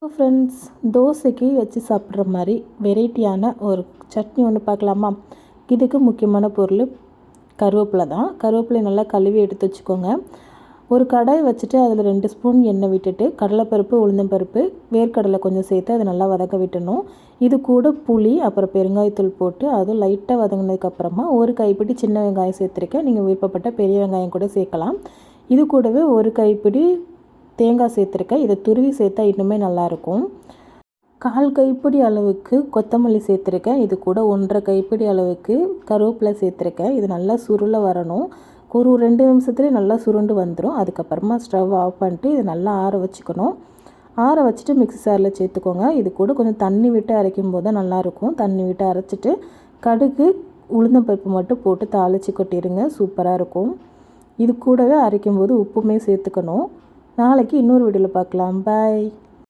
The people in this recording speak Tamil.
ஃப்ரெண்ட்ஸ், தோசைக்கு வச்சு சாப்பிட்ற மாதிரி வெரைட்டியான ஒரு சட்னி ஒன்று பார்க்கலாமா? இதுக்கு முக்கியமான பொருள் கருவேப்பிலை தான். கருவேப்பிலை நல்லா கழுவி எடுத்து வச்சுக்கோங்க. ஒரு கடாய் வச்சுட்டு அதில் 2 ஸ்பூன் எண்ணெய் விட்டுட்டு கடலைப்பருப்பு, உளுந்தம்பருப்பு, வேர்க்கடலை கொஞ்சம் சேர்த்து அதை நல்லா வதக்க விட்டணும். இது கூட புளி, அப்புறம் பெருங்காயத்தூள் போட்டு அதுவும் லைட்டாக வதங்கினதுக்கப்புறமா ஒரு கைப்பிடி சின்ன வெங்காயம் சேர்த்துருக்கேன். நீங்கள் விருப்பப்பட்ட பெரிய வெங்காயம் கூட சேர்க்கலாம். இது கூடவே ஒரு கைப்பிடி தேங்காய் சேர்த்துருக்கேன். இதை துருவி சேர்த்தா இன்னுமே நல்லாயிருக்கும். 1/4 கைப்பிடி அளவுக்கு கொத்தமல்லி சேர்த்துருக்கேன். இது கூட 1/2 கைப்பிடி அளவுக்கு கருவேப்பிலை சேர்த்துருக்கேன். இது நல்லா சுருள வரணும். ஒரு 2 நிமிஷத்துலேயே நல்லா சுருண்டு வந்துடும். அதுக்கப்புறமா ஸ்டவ் ஆஃப் பண்ணிட்டு இது நல்லா ஆற வச்சுக்கணும். ஆற வச்சுட்டு மிக்ஸி ஜாரில் சேர்த்துக்கோங்க. இது கூட கொஞ்சம் தண்ணி விட்டு அரைக்கும் போது தான் நல்லாயிருக்கும். தண்ணி விட்டு அரைச்சிட்டு கடுகு, உளுந்தம்பருப்பு மட்டும் போட்டு தாளித்து கொட்டிடுங்க. சூப்பராக இருக்கும். இது கூடவே அரைக்கும்போது உப்புமே சேர்த்துக்கணும். நாளைக்கு இன்னொரு வீடியோவில் பார்க்கலாம். பாய்.